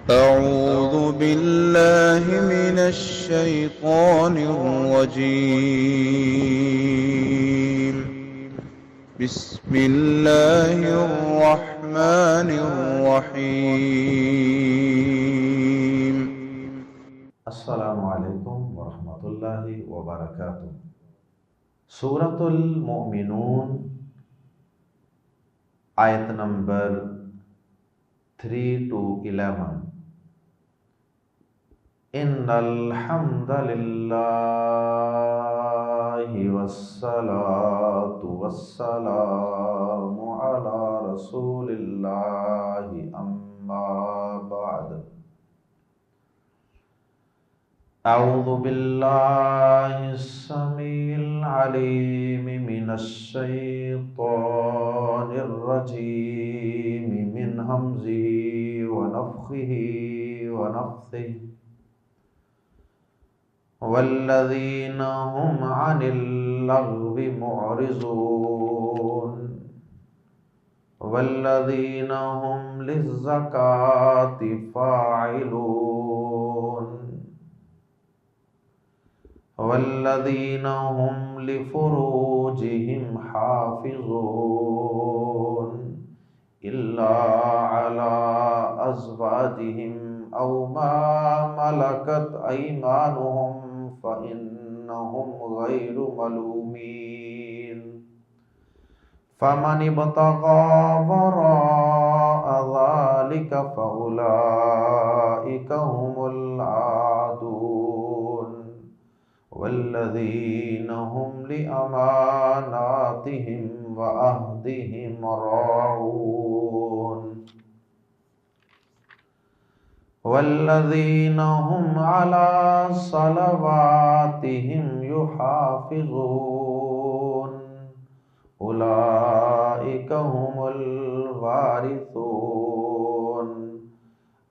أعوذ بالله من الشيطان الرجيم. بسم الله الرحمن الرحيم. السلام علیکم ورحمۃ اللہ وبرکاتہ۔ سورۃ المؤمنون آیت نمبر 3 to 11۔ ان الحمد للہ والصلاة والسلام علی رسول اللہ اما بعد۔ اعوذ باللہ السمیع العلیم من الشیطان الرجیم من ہمزہ ونفخہ ونفثہ۔ والذین هم عن اللغو معرضون والذین هم للزکاة فاعلون والذین هم لفروجهم حافظون إلا على أزواجهم أو ما ملكت أيمانهم فإنهم غير ملومين فمن ابتغى وراء ذلك فأولئك هم العادون والذين هم لأماناتهم وعهدهم راعون والذين هم على صلواتهم يحافظون أولئك هم الوارثون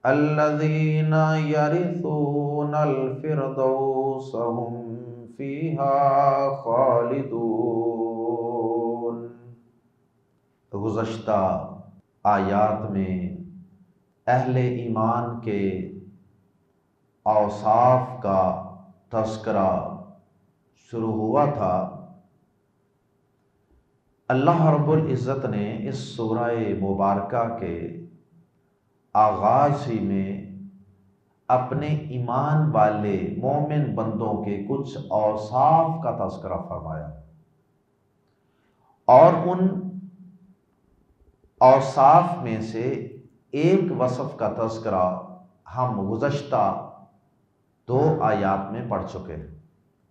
الذين يرثون الفردوس هم فيها خالدون۔ گزشتہ آیات میں اہل ایمان کے اوصاف کا تذکرہ شروع ہوا تھا۔ اللہ رب العزت نے اس سورہ مبارکہ کے آغاز ہی میں اپنے ایمان والے مومن بندوں کے کچھ اوصاف کا تذکرہ فرمایا، اور ان اوصاف میں سے ایک وصف کا تذکرہ ہم گزشتہ 2 آیات میں پڑھ چکے ہیں۔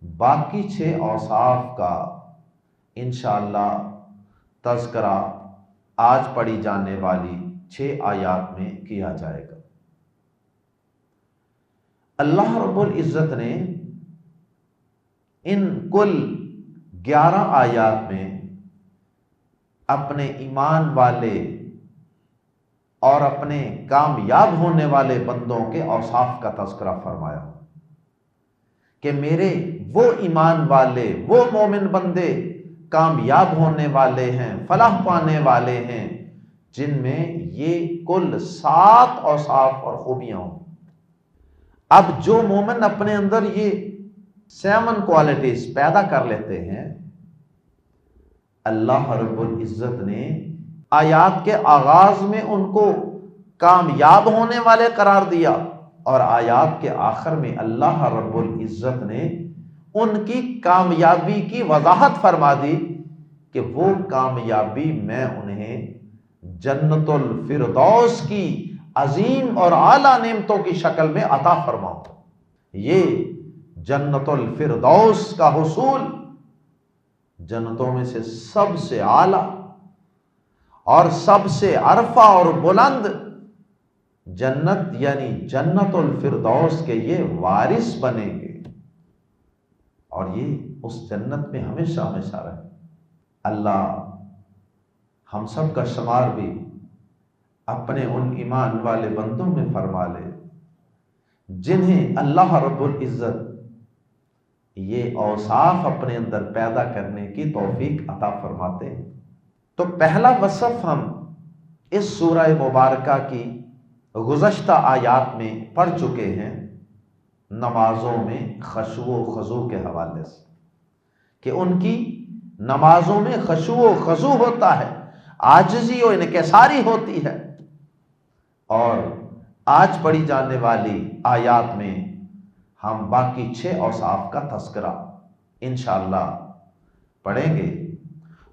باقی 6 اوصاف کا انشاءاللہ تذکرہ آج پڑھی جانے والی 6 آیات میں کیا جائے گا۔ اللہ رب العزت نے ان کل 11 آیات میں اپنے ایمان والے اور اپنے کامیاب ہونے والے بندوں کے اوصاف کا تذکرہ فرمایا کہ میرے وہ ایمان والے، وہ مومن بندے کامیاب ہونے والے ہیں، فلاح پانے والے ہیں جن میں یہ کل 7 اوصاف اور خوبیاں ہوں۔ اب جو مومن اپنے اندر یہ 7 کوالٹیز پیدا کر لیتے ہیں، اللہ رب العزت نے آیات کے آغاز میں ان کو کامیاب ہونے والے قرار دیا، اور آیات کے آخر میں اللہ رب العزت نے ان کی کامیابی کی وضاحت فرما دی کہ وہ کامیابی میں انہیں جنت الفردوس کی عظیم اور اعلیٰ نعمتوں کی شکل میں عطا فرماؤں۔ یہ جنت الفردوس کا حصول جنتوں میں سے سب سے اعلیٰ اور سب سے عرفہ اور بلند جنت یعنی جنت الفردوس کے یہ وارث بنیں گے، اور یہ اس جنت میں ہمیشہ ہمیشہ رہیں۔ اللہ ہم سب کا شمار بھی اپنے ان ایمان والے بندوں میں فرما لے جنہیں اللہ رب العزت یہ اوصاف اپنے اندر پیدا کرنے کی توفیق عطا فرماتے ہیں۔ تو پہلا وصف ہم اس سورہ مبارکہ کی گزشتہ آیات میں پڑھ چکے ہیں نمازوں میں خشوع و خضوع کے حوالے سے، کہ ان کی نمازوں میں خشوع و خضوع ہوتا ہے، عاجزی و انکساری ہوتی ہے۔ اور آج پڑھی جانے والی آیات میں ہم باقی 6 اوصاف کا تذکرہ انشاءاللہ پڑھیں گے۔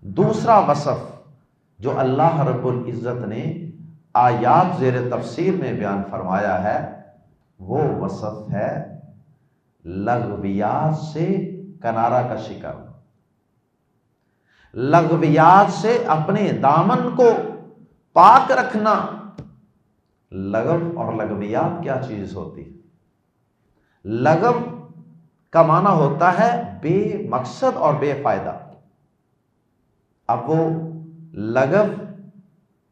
دوسرا وصف جو اللہ رب العزت نے آیات زیر تفسیر میں بیان فرمایا ہے، وہ وصف ہے لغویات سے کنارہ کشی کرنا، لغویات سے اپنے دامن کو پاک رکھنا۔ لغو اور لغویات کیا چیز ہوتی ہے؟ لغو کا معنی ہوتا ہے بے مقصد اور بے فائدہ۔ اب وہ لغو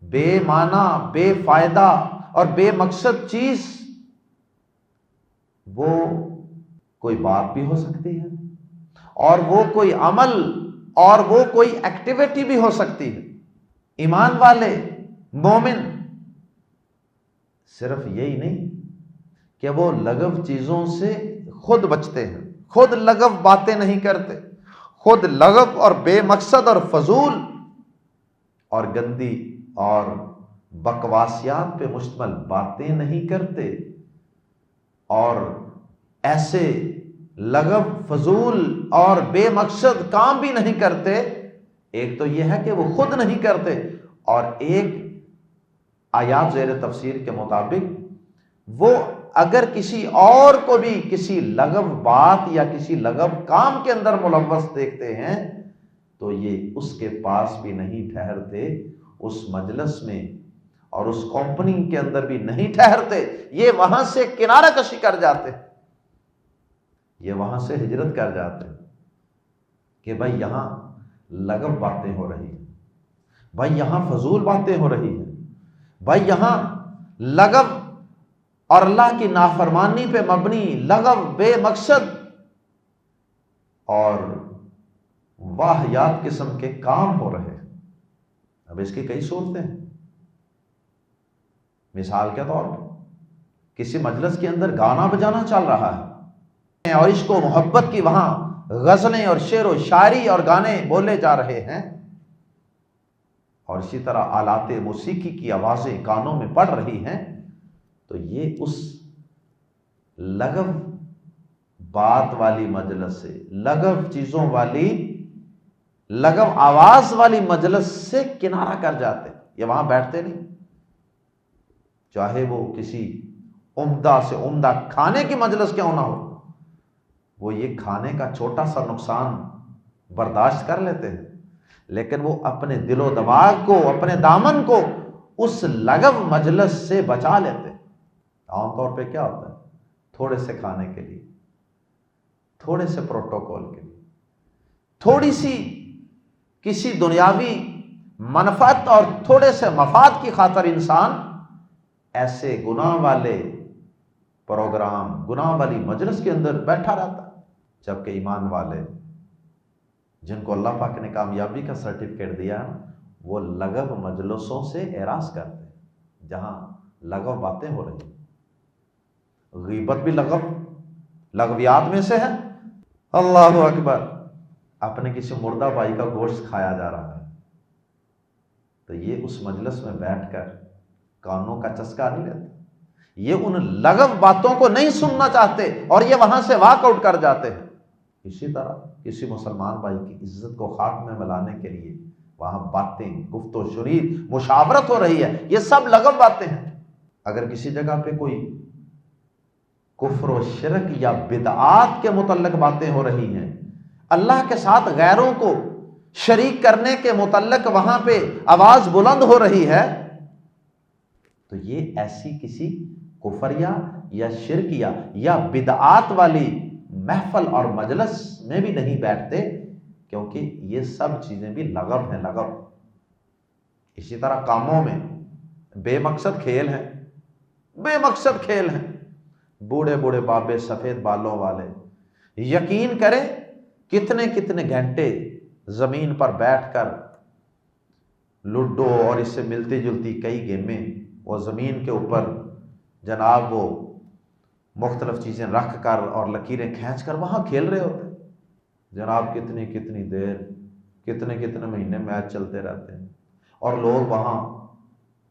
بے معنی، بے فائدہ اور بے مقصد چیز، وہ کوئی بات بھی ہو سکتی ہے، اور وہ کوئی عمل اور وہ کوئی ایکٹیویٹی بھی ہو سکتی ہے۔ ایمان والے مومن صرف یہی نہیں کہ وہ لغو چیزوں سے خود بچتے ہیں، خود لغو باتیں نہیں کرتے، خود لغو اور بے مقصد اور فضول اور گندی اور بکواسیات پہ مشتمل باتیں نہیں کرتے، اور ایسے لغو، فضول اور بے مقصد کام بھی نہیں کرتے۔ ایک تو یہ ہے کہ وہ خود نہیں کرتے، اور ایک آیات زیر تفسیر کے مطابق وہ اگر کسی اور کو بھی کسی لغو بات یا کسی لغو کام کے اندر ملوث دیکھتے ہیں تو یہ اس کے پاس بھی نہیں ٹھہرتے، اس مجلس میں اور اس کمپنی کے اندر بھی نہیں ٹھہرتے، یہ وہاں سے کنارہ کشی کر جاتے، یہ وہاں سے ہجرت کر جاتے کہ بھائی یہاں لغو باتیں ہو رہی ہیں، بھائی یہاں فضول باتیں ہو رہی ہیں، بھائی یہاں لغو اور اللہ کی نافرمانی پہ مبنی لغو، بے مقصد اور واہیات قسم کے کام ہو رہے ہیں۔ اب اس کی کئی صورتیں ہیں۔ مثال کے طور پر کسی مجلس کے اندر گانا بجانا چل رہا ہے اور عشق و محبت کی وہاں غزلیں اور شعر و شاعری اور گانے بولے جا رہے ہیں، اور اسی طرح آلات موسیقی کی آوازیں کانوں میں پڑ رہی ہیں، تو یہ اس لغو بات والی مجلس سے، لغو چیزوں والی، لغو آواز والی مجلس سے کنارہ کر جاتے، یہ وہاں بیٹھتے نہیں، چاہے وہ کسی عمدہ سے عمدہ کھانے کی مجلس کیوں نہ ہو، وہ یہ کھانے کا چھوٹا سا نقصان برداشت کر لیتے ہیں، لیکن وہ اپنے دل و دماغ کو، اپنے دامن کو اس لغو مجلس سے بچا لیتے۔ عام طور پہ کیا ہوتا ہے؟ تھوڑے سے کھانے کے لیے، تھوڑے سے پروٹوکول کے لیے، تھوڑی سی کسی دنیاوی منفعت اور تھوڑے سے مفاد کی خاطر انسان ایسے گناہ والے پروگرام، گناہ والی مجلس کے اندر بیٹھا رہتا ہے، جبکہ ایمان والے جن کو اللہ پاک نے کامیابی کا سرٹیفکیٹ دیا، وہ لغو مجلسوں سے اعراض کرتے ہیں جہاں لغو باتیں ہو رہی ہیں۔ غیبت بھی لغویات میں سے ہے۔ اللہ اکبر، اپنے کسی مردہ بھائی کا گوشت کھایا جا رہا ہے تو یہ اس مجلس میں بیٹھ کر کانوں کا چسکا نہیں لیتے، یہ ان لغو باتوں کو نہیں سننا چاہتے اور یہ وہاں سے واک آؤٹ کر جاتے ہیں۔ اسی طرح کسی مسلمان بھائی کی عزت کو خاک میں ملانے کے لیے وہاں باتیں، گفت و شنید، مشاورت ہو رہی ہے، یہ سب لغو باتیں ہیں۔ اگر کسی جگہ پہ کوئی کفر و شرک یا بدعات کے متعلق باتیں ہو رہی ہیں، اللہ کے ساتھ غیروں کو شریک کرنے کے متعلق وہاں پہ آواز بلند ہو رہی ہے، تو یہ ایسی کسی کفریہ یا شرکیہ یا بدعات والی محفل اور مجلس میں بھی نہیں بیٹھتے، کیونکہ یہ سب چیزیں بھی لغو ہیں، لغو۔ اسی طرح کاموں میں بے مقصد کھیل ہیں، بے مقصد کھیل ہیں، بوڑھے بوڑھے بابے سفید بالوں والے یقین کریں کتنے کتنے گھنٹے زمین پر بیٹھ کر لوڈو اور اس سے ملتی جلتی کئی گیمیں وہ زمین کے اوپر جناب وہ مختلف چیزیں رکھ کر اور لکیریں کھینچ کر وہاں کھیل رہے ہوتے ہیں جناب، کتنی کتنی دیر، کتنے کتنے مہینے میچ چلتے رہتے ہیں، اور لوگ وہاں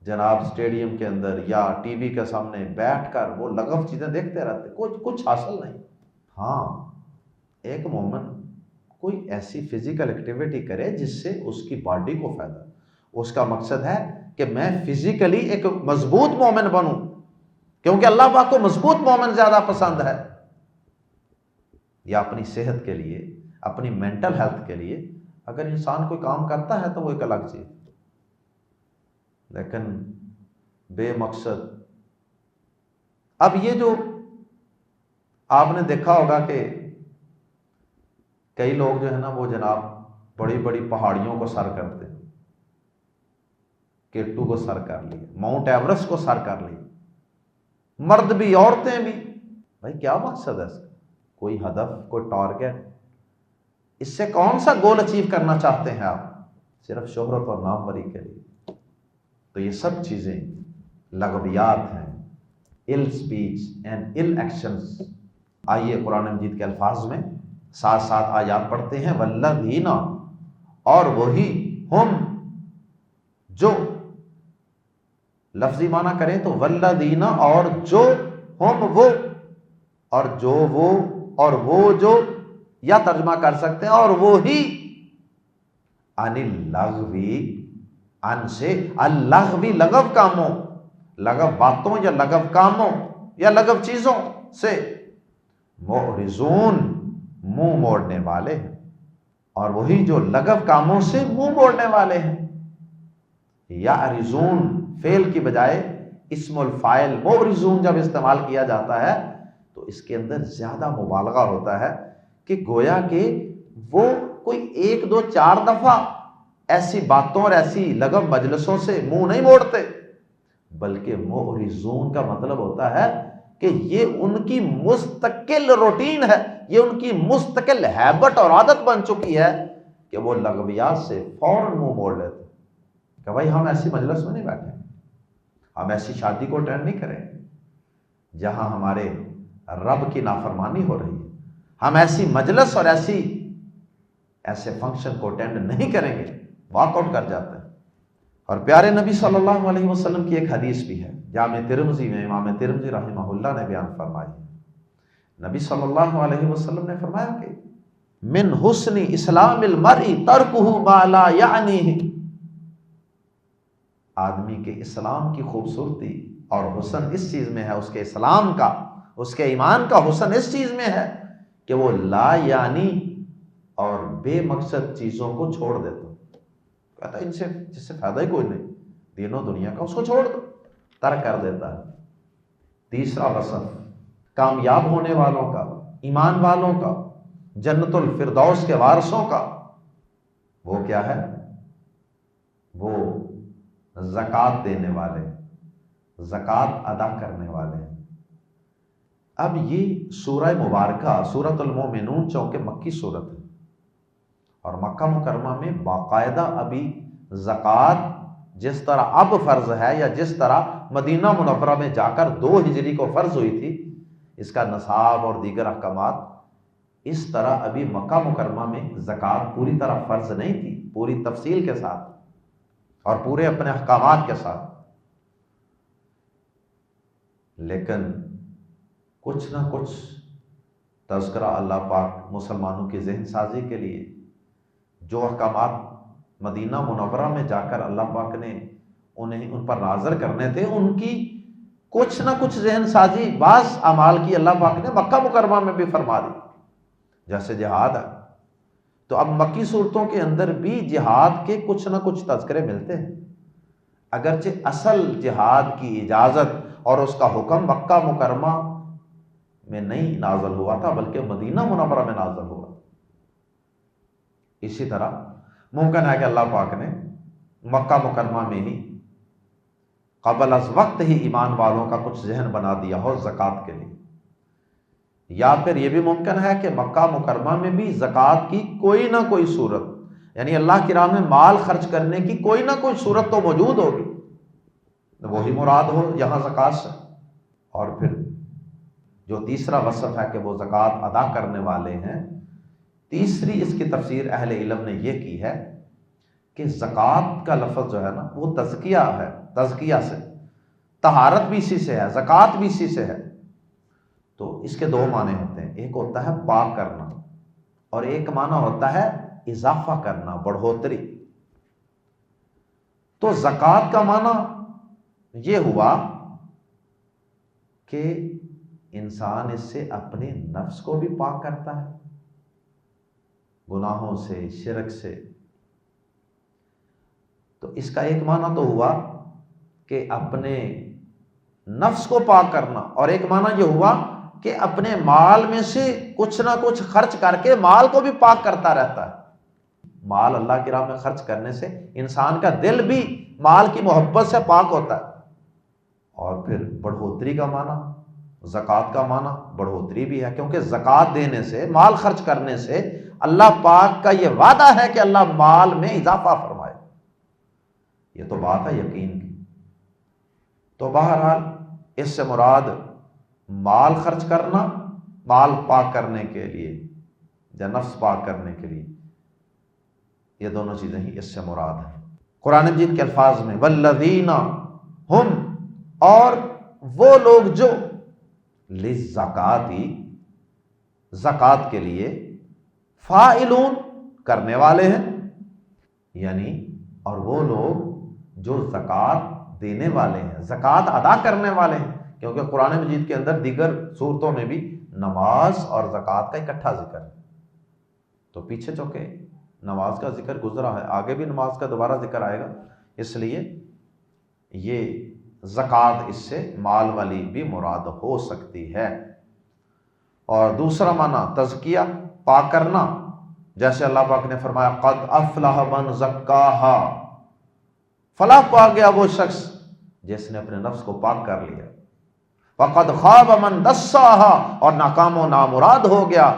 جناب اسٹیڈیم کے اندر یا ٹی وی کے سامنے بیٹھ کر وہ لغو چیزیں دیکھتے رہتے ہیں، کچھ حاصل نہیں۔ ہاں، ایک مومن کوئی ایسی فزیکل ایکٹیویٹی کرے جس سے اس کی باڈی کو فائدہ، اس کا مقصد ہے کہ میں فزیکلی ایک مضبوط مومن بنوں، کیونکہ اللہ پاک کو مضبوط مومن زیادہ پسند ہے۔ یا اپنی صحت کے لیے، اپنی مینٹل ہیلتھ کے لیے اگر انسان کوئی کام کرتا ہے تو وہ ایک الگ چیز، لیکن بے مقصد۔ اب یہ جو آپ نے دیکھا ہوگا کہ کئی لوگ جو ہے نا وہ جناب بڑی بڑی پہاڑیوں کو سر کرتے ہیں، K2 کو سر کر لی، ماؤنٹ ایورسٹ کو سر کر لی، مرد بھی عورتیں بھی۔ بھائی کیا مقصد ہے اس کا؟ کوئی ہدف، کوئی ٹارگٹ؟ اس سے کون سا گول اچیو کرنا چاہتے ہیں آپ؟ صرف شہرت اور ناموری کے لیے؟ تو یہ سب چیزیں لغویات ہیں، ill speech and ill actions۔ آئیے قرآن مجید کے الفاظ میں ساتھ ساتھ آیات پڑھتے ہیں۔ والذین، اور وہی، ہم جو، لفظی معنی کریں تو والذین، اور جو، ہم وہ، اور جو وہ، اور وہ جو، یا ترجمہ کر سکتے ہیں اور وہی، عن اللغوی، عن سے، اللغوی لغو کاموں، لغو باتوں یا لغو کاموں یا لغو چیزوں سے، معرضون، منہ موڑنے والے ہیں، اور وہی جو لغو کاموں سے منہ موڑنے والے ہیں۔ یعرضون فعل کی بجائے اسم الفاعل معرضون جب استعمال کیا جاتا ہے تو اس کے اندر زیادہ مبالغہ ہوتا ہے کہ گویا کہ وہ کوئی ایک دو چار دفعہ ایسی باتوں اور ایسی لغو مجلسوں سے منہ نہیں موڑتے، بلکہ معرضون کا مطلب ہوتا ہے کہ یہ ان کی مستقل روٹین ہے، یہ ان کی مستقل ہیبٹ اور عادت بن چکی ہے کہ وہ لغویات سے فوراً منہ موڑ لیتے کہ بھائی ہم ایسی مجلس میں نہیں بیٹھیں، ہم ایسی شادی کو اٹینڈ نہیں کریں جہاں ہمارے رب کی نافرمانی ہو رہی ہے، ہم ایسی مجلس اور ایسے فنکشن کو اٹینڈ نہیں کریں گے، واک آؤٹ کر جاتے ہیں۔ اور پیارے نبی صلی اللہ علیہ وسلم کی ایک حدیث بھی ہے، جامع ترمذی میں امام ترمذی رحمہ اللہ نے بیان فرمائی۔ نبی صلی اللہ علیہ وسلم نے فرمایا کہ من حسن اسلام المرء ترکہ ما لا یعنیہ، آدمی کے اسلام کی خوبصورتی اور حسن اس چیز میں ہے، اس کے اسلام کا، اس کے ایمان کا حسن اس چیز میں ہے کہ وہ لا یعنی اور بے مقصد چیزوں کو چھوڑ دیتا، کہتا ہے ان سے جس سے فائدہ ہی کوئی نہیں دین و دنیا کا، اس کو چھوڑ دو، ترک کر دیتا ہے۔ تیسرا وصف کامیاب ہونے والوں کا، ایمان والوں کا، جنت الفردوس کے وارثوں کا، وہ کیا ہے؟ وہ زکوٰۃ دینے والے، زکوٰۃ ادا کرنے والے۔ اب یہ سورہ مبارکہ سورۃ المومنون چونکہ مکی سورت ہے، اور مکہ مکرمہ میں باقاعدہ ابھی زکوٰۃ جس طرح اب فرض ہے یا جس طرح مدینہ منورہ میں جا کر 2 ہجری کو فرض ہوئی تھی، اس کا نصاب اور دیگر احکامات، اس طرح ابھی مکہ مکرمہ میں زکوٰۃ پوری طرح فرض نہیں تھی، پوری تفصیل کے ساتھ اور پورے اپنے احکامات کے ساتھ۔ لیکن کچھ نہ کچھ تذکرہ اللہ پاک مسلمانوں کی ذہن سازی کے لیے، جو احکامات مدینہ منورہ میں جا کر اللہ پاک نے ان پر نازل کرنے تھے، ان کی کچھ نہ کچھ ذہن سازی بعض اعمال کی اللہ پاک نے مکہ مکرمہ میں بھی فرما دی، جیسے جہاد ہے۔ تو اب مکی صورتوں کے اندر بھی جہاد کے کچھ نہ کچھ تذکرے ملتے ہیں، اگرچہ اصل جہاد کی اجازت اور اس کا حکم مکہ مکرمہ میں نہیں نازل ہوا تھا بلکہ مدینہ منورہ میں نازل ہوا۔ اسی طرح ممکن ہے کہ اللہ پاک نے مکہ مکرمہ میں ہی قبل از وقت ہی ایمان والوں کا کچھ ذہن بنا دیا ہو زکوٰۃ کے لیے، یا پھر یہ بھی ممکن ہے کہ مکہ مکرمہ میں بھی زکوٰۃ کی کوئی نہ کوئی صورت، یعنی اللہ کی راہ میں مال خرچ کرنے کی کوئی نہ کوئی صورت تو موجود ہوگی، وہی مراد ہو یہاں زکوٰۃ سے۔ اور پھر جو تیسرا وصف ہے کہ وہ زکوٰۃ ادا کرنے والے ہیں، تیسری اس کی تفسیر اہل علم نے یہ کی ہے کہ زکوٰۃ کا لفظ جو ہے نا وہ تزکیہ ہے، تزکیہ سے، طہارت بھی اسی سے ہے، زکوٰۃ بھی اسی سے ہے۔ تو اس کے دو معنی ہوتے ہیں، ایک ہوتا ہے پاک کرنا اور ایک معنی ہوتا ہے اضافہ کرنا، بڑھوتری۔ تو زکوٰۃ کا معنی یہ ہوا کہ انسان اس سے اپنے نفس کو بھی پاک کرتا ہے گناہوں سے، شرک سے۔ تو اس کا ایک معنی تو ہوا کہ اپنے نفس کو پاک کرنا، اور ایک معنی یہ ہوا کہ اپنے مال میں سے کچھ نہ کچھ خرچ کر کے مال کو بھی پاک کرتا رہتا ہے۔ مال اللہ کی راہ میں خرچ کرنے سے انسان کا دل بھی مال کی محبت سے پاک ہوتا ہے۔ اور پھر بڑھوتری کا معنی، زکوٰۃ کا معنی بڑھوتری بھی ہے، کیونکہ زکوٰۃ دینے سے، مال خرچ کرنے سے اللہ پاک کا یہ وعدہ ہے کہ اللہ مال میں اضافہ فرمائے۔ یہ تو بات ہے یقین کی۔ تو بہرحال اس سے مراد مال خرچ کرنا، مال پاک کرنے کے لیے یا نفس پاک کرنے کے لیے، یہ دونوں چیزیں ہی اس سے مراد ہیں۔ قرآن مجید کے الفاظ میں والذین ہم، اور وہ لوگ جو للزکاۃ، زکوٰۃ کے لیے، فاعلون، کرنے والے ہیں، یعنی اور وہ لوگ جو زکوٰۃ دینے والے ہیں، زکوٰۃ ادا کرنے والے ہیں، کیونکہ قرآن مجید کے اندر دیگر صورتوں میں بھی نماز اور زکوٰۃ کا اکٹھا ذکر ہے۔ تو پیچھے چونکہ نماز کا ذکر گزرا ہے، آگے بھی نماز کا دوبارہ ذکر آئے گا، اس لیے یہ زکوٰۃ اس سے مال والی بھی مراد ہو سکتی ہے۔ اور دوسرا معنی تزکیہ، پاک کرنا، جیسے اللہ پاک نے فرمایا قد افلح من زکاہا، فلاح پا گیا وہ شخص جس نے اپنے نفس کو پاک کر لیا، وقد خاب من دساہا، اور ناکام و نامراد ہو گیا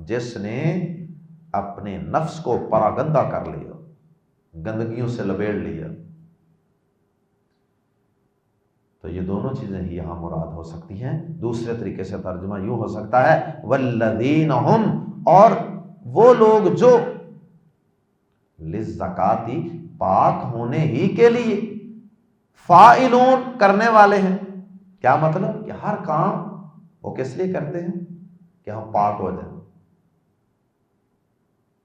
جس نے اپنے نفس کو پراگندہ کر لیا، گندگیوں سے لبیڑ لیا۔ تو یہ دونوں چیزیں ہی یہاں مراد ہو سکتی ہیں۔ دوسرے طریقے سے ترجمہ یوں ہو سکتا ہے والذین ہم، اور وہ لوگ جو للزکاۃ، پاک ہونے ہی کے لیے، فاعلون، کرنے والے ہیں۔ کیا مطلب؟ کہ ہر کام وہ کس لیے کرتے ہیں؟ کہ ہم پاک ہو جائیں،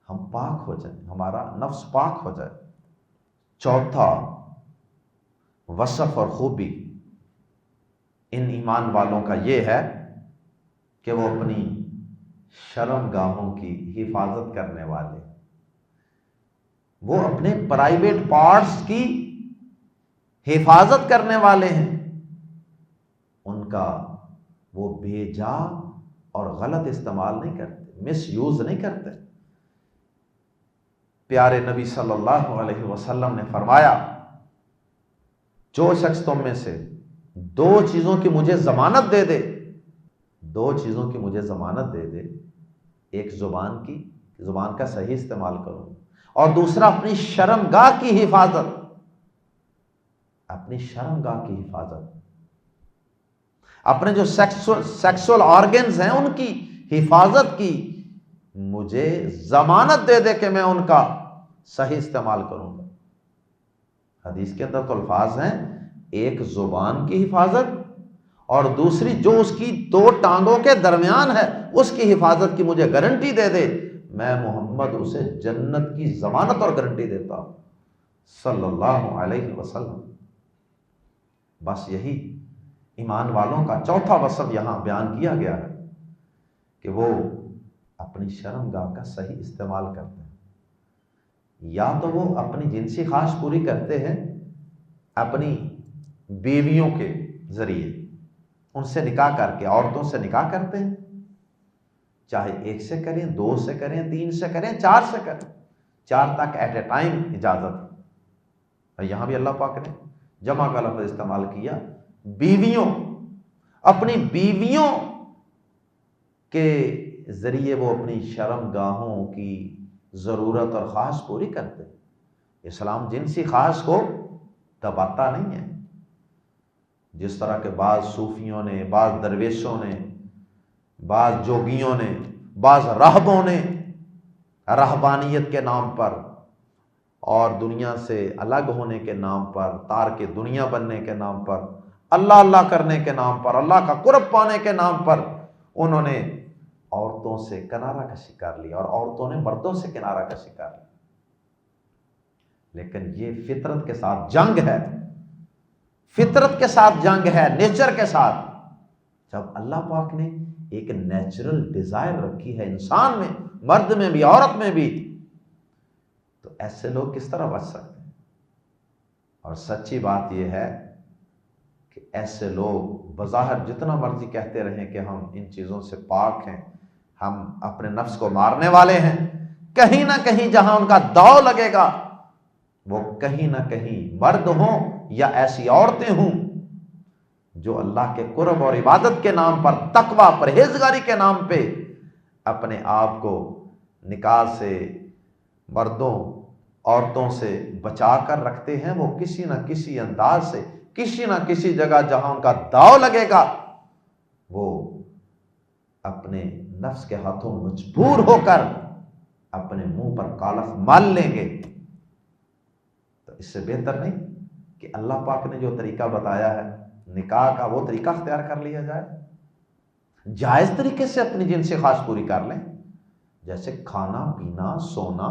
ہم پاک ہو جائیں، ہمارا نفس پاک ہو جائے۔ چوتھا وصف اور خوبی ان ایمان والوں کا یہ ہے کہ وہ اپنی شرم گاہوں کی حفاظت کرنے والے، وہ اپنے پرائیویٹ پارٹس کی حفاظت کرنے والے ہیں، ان کا وہ بے جا اور غلط استعمال نہیں کرتے، مس یوز نہیں کرتے۔ پیارے نبی صلی اللہ علیہ وسلم نے فرمایا جو شخص تم میں سے دو چیزوں کی مجھے ضمانت دے دے، دو چیزوں کی مجھے ضمانت دے دے، ایک زبان کا صحیح استعمال کرو، اور دوسرا اپنی شرمگاہ کی حفاظت، اپنی شرمگاہ کی حفاظت، اپنے جو سیکسول آرگنز ہیں ان کی حفاظت کی مجھے ضمانت دے دے کہ میں ان کا صحیح استعمال کروں گا۔ حدیث کے اندر تو الفاظ ہیں ایک زبان کی حفاظت اور دوسری جو اس کی دو ٹانگوں کے درمیان ہے اس کی حفاظت کی مجھے گارنٹی دے دے، میں محمد اسے جنت کی ضمانت اور گارنٹی دیتا ہوں صلی اللہ علیہ وسلم۔ بس یہی ایمان والوں کا چوتھا وصف یہاں بیان کیا گیا ہے کہ وہ اپنی شرمگاہ کا صحیح استعمال کرتے ہیں، یا تو وہ اپنی جنسی خواہش پوری کرتے ہیں اپنی بیویوں کے ذریعے، ان سے نکاح کر کے، عورتوں سے نکاح کرتے ہیں، چاہے ایک سے کریں، دو سے کریں، تین سے کریں، چار سے کریں، چار تک ایٹ اے ٹائم اجازت ہے۔ یہاں بھی اللہ پاک نے جمع کا لفظ استعمال کیا، بیویوں، اپنی بیویوں کے ذریعے وہ اپنی شرم گاہوں کی ضرورت اور خواہش پوری کرتے ہیں۔ اسلام جنسی خواہش کو دباتا نہیں ہے، جس طرح کے بعض صوفیوں نے، بعض درویشوں نے، بعض جوگیوں نے، بعض راہبوں نے رہبانیت کے نام پر اور دنیا سے الگ ہونے کے نام پر، تار کے دنیا بننے کے نام پر، اللہ اللہ کرنے کے نام پر، اللہ کا قرب پانے کے نام پر انہوں نے عورتوں سے کنارہ کشی کر لی اور عورتوں نے مردوں سے کنارہ کشی کر لی۔ لیکن یہ فطرت کے ساتھ جنگ ہے، فطرت کے ساتھ جنگ ہے، نیچر کے ساتھ۔ جب اللہ پاک نے ایک نیچرل ڈیزائر رکھی ہے انسان میں، مرد میں بھی عورت میں بھی، تو ایسے لوگ کس طرح بچ سکتے ہیں؟ اور سچی بات یہ ہے کہ ایسے لوگ بظاہر جتنا مرضی کہتے رہیں کہ ہم ان چیزوں سے پاک ہیں، ہم اپنے نفس کو مارنے والے ہیں، کہیں نہ کہیں جہاں ان کا داؤ لگے گا وہ کہیں نہ کہیں مرد ہوں یا ایسی عورتیں ہوں جو اللہ کے قرب اور عبادت کے نام پر، تقوی پرہیزگاری کے نام پہ اپنے آپ کو نکاح سے، مردوں عورتوں سے بچا کر رکھتے ہیں، وہ کسی نہ کسی انداز سے، کسی نہ کسی جگہ جہاں ان کا داؤ لگے گا وہ اپنے نفس کے ہاتھوں مجبور ہو کر اپنے منہ پر کالخ مال لیں گے۔ تو اس سے بہتر نہیں کہ اللہ پاک نے جو طریقہ بتایا ہے نکاح کا، وہ طریقہ اختیار کر لیا جائے، جائز طریقے سے اپنی جنسی خواہش پوری کر لیں، جیسے کھانا پینا سونا،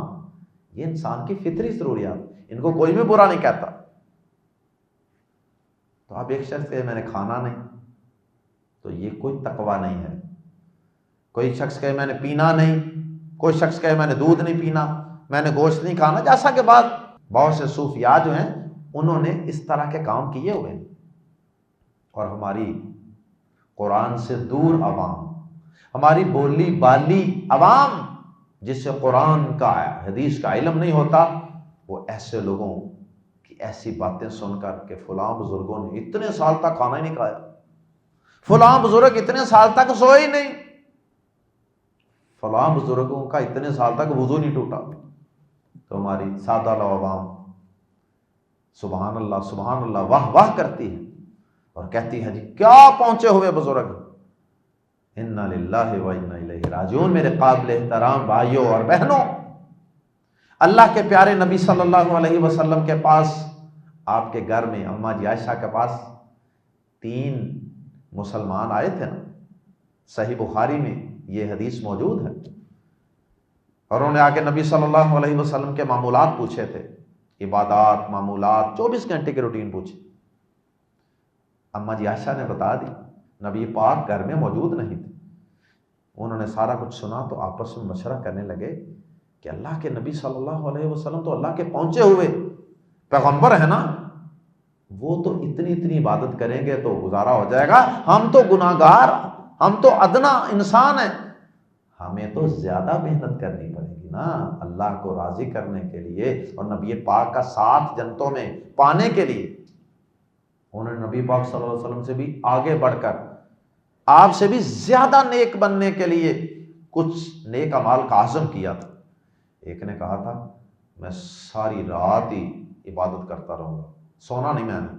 یہ انسان کی فطری ضروریات، ان کو کوئی بھی برا نہیں کہتا۔ تو اب ایک شخص کہے میں نے کھانا نہیں، تو یہ کوئی تقوی نہیں ہے۔ کوئی شخص کہے میں نے پینا نہیں، کوئی شخص کہے میں نے دودھ نہیں پینا، میں نے گوشت نہیں کھانا، جیسا کہ بہت سے صوفیاء جو ہیں انہوں نے اس طرح کے کام کیے ہوئے ہیں۔ اور ہماری قرآن سے دور عوام، ہماری بولی بالی عوام جس سے قرآن کا حدیث کا علم نہیں ہوتا، وہ ایسے لوگوں کی ایسی باتیں سن کر کہ فلاں بزرگوں نے اتنے سال تک کھانا ہی نہیں کھایا، فلاں بزرگ اتنے سال تک سوئے ہی نہیں، فلاں بزرگوں کا اتنے سال تک وضو نہیں ٹوٹا۔ تو ہماری سادہ لو عوام سبحان اللہ واہ واہ کرتی ہے اور کہتی ہے جی کیا پہنچے ہوئے بزرگ، انا للہ و انا الیہ راجعون۔ میرے قابل احترام بھائیوں اور بہنوں، اللہ کے پیارے نبی صلی اللہ علیہ وسلم کے پاس، آپ کے گھر میں اماں جی عائشہ کے پاس 3 مسلمان آئے تھے نا، صحیح بخاری میں یہ حدیث موجود ہے، اور انہوں نے آ کے نبی صلی اللہ علیہ وسلم کے معمولات پوچھے تھے، عبادات، معمولات، 24 گھنٹے کی روٹین پوچھی۔ اماں جی عائشہ نے بتا دی، نبی پاک گھر میں موجود نہیں تھے۔ انہوں نے سارا کچھ سنا تو آپس میں مشورہ کرنے لگے کہ اللہ کے نبی صلی اللہ علیہ وسلم تو اللہ کے پہنچے ہوئے پیغمبر ہے نا، وہ تو اتنی عبادت کریں گے تو گزارا ہو جائے گا، ہم تو گناہگار، ہم تو ادنا انسان ہیں، ہمیں تو زیادہ محنت کرنی پڑے گی نا اللہ کو راضی کرنے کے لیے اور نبی پاک کا ساتھ جنتوں میں پانے کے لیے۔ انہوں نے نبی پاک صلی اللہ علیہ وسلم سے بھی آگے بڑھ کر آپ سے بھی زیادہ نیک بننے کے لیے کچھ نیک اعمال کا عزم کیا تھا۔ ایک نے کہا تھا میں ساری رات ہی عبادت کرتا رہوں گا، سونا نہیں میں نے،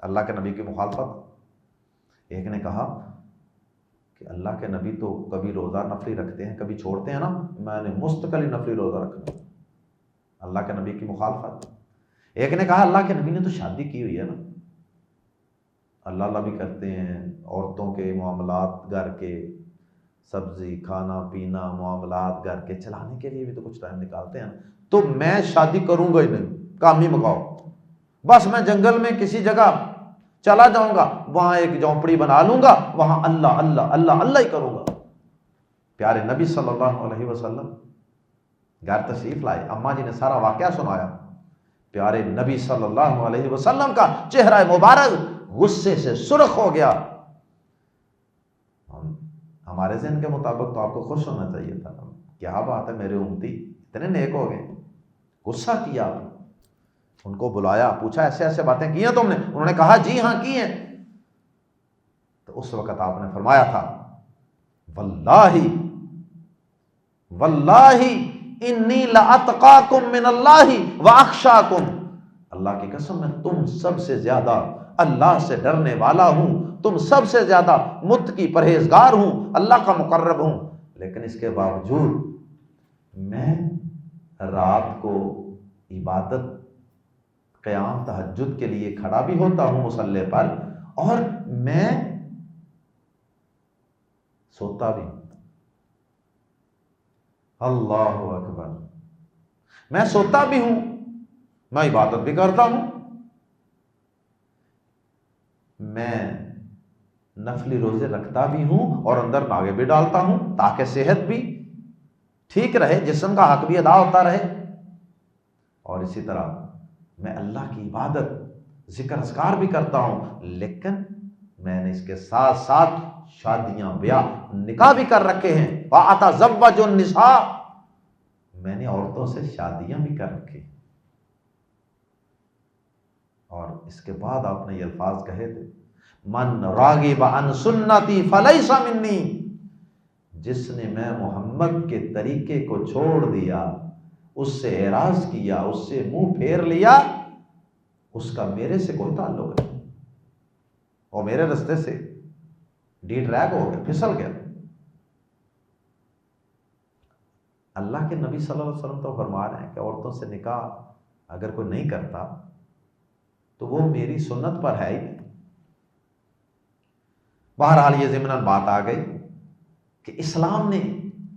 اللہ کے نبی کی مخالفت۔ ایک نے کہا کہ اللہ کے نبی تو کبھی روزہ نفلی رکھتے ہیں کبھی چھوڑتے ہیں نا، میں نے مستقل نفلی روزہ رکھنا، اللہ کے نبی کی مخالفت۔ ایک نے کہا اللہ کے نبی نے تو شادی کی ہوئی ہے نا، اللہ اللہ بھی کرتے ہیں، عورتوں کے معاملات، گھر کے سبزی کھانا پینا معاملات گھر کے چلانے کے لیے بھی تو کچھ ٹائم نکالتے ہیں نا، تو میں شادی کروں گا ہی نہیں، کام ہی مکاؤ، بس میں جنگل میں کسی جگہ چلا جاؤں گا، وہاں ایک جھونپڑی بنا لوں گا، وہاں اللہ اللہ اللہ اللہ ہی کروں گا۔ پیارے نبی صلی اللہ علیہ وسلم گھر تشریف لائے، اماں جی نے سارا واقعہ سنایا، پیارے نبی صلی اللہ علیہ وسلم کا چہرہ مبارک غصے سے سرخ ہو گیا۔ ہمارے ذہن کے مطابق تو آپ کو خوش ہونا چاہیے تھا، کیا بات ہے میرے امتی اتنے نیک ہو گئے، غصہ کیا آپ نے، ان کو بلایا، پوچھا ایسے ایسے باتیں کی ہیں تم نے؟ انہوں نے کہا جی ہاں کی ہیں۔ تو اس وقت آپ نے فرمایا تھا واللہ واللہ انی لاتقاکم من اللہ واخشاکم، اللہ کی قسم میں تم سب سے زیادہ اللہ سے ڈرنے والا ہوں، تم سب سے زیادہ متقی پرہیزگار ہوں، اللہ کا مقرب ہوں، لیکن اس کے باوجود میں رات کو عبادت قیام تہجد کے لیے کھڑا بھی ہوتا ہوں مصلی پر، اور میں سوتا بھی ہوں۔ اللہ اکبر، میں سوتا بھی ہوں، میں عبادت بھی کرتا ہوں، میں نفلی روزے رکھتا بھی ہوں اور اندر ناگے بھی ڈالتا ہوں تاکہ صحت بھی ٹھیک رہے، جسم کا حق بھی ادا ہوتا رہے، اور اسی طرح میں اللہ کی عبادت ذکر اذکار بھی کرتا ہوں، لیکن میں نے اس کے ساتھ ساتھ شادیاں بیاہ نکاح بھی کر رکھے ہیں۔ وَأَتَزَوَّجُ النِّسَاءَ، میں نے عورتوں سے شادیاں بھی کر رکھی، اور اس کے بعد آپ نے یہ الفاظ کہے تھے، من راغب عن سنتی فلیس منی، جس نے میں محمد کے طریقے کو چھوڑ دیا، اس سے اعراض کیا، اس سے منہ پھیر لیا، اس کا میرے سے کوئی تعلق نہیں، اور میرے رستے سے ڈی ٹریک ہو گیا، پھسل گیا۔ اللہ کے نبی صلی اللہ علیہ وسلم تو فرما رہے ہیں کہ عورتوں سے نکاح اگر کوئی نہیں کرتا تو وہ میری سنت پر ہے ہی نہیں۔ بہرحال یہ ضمناً بات آ گئی کہ اسلام نے،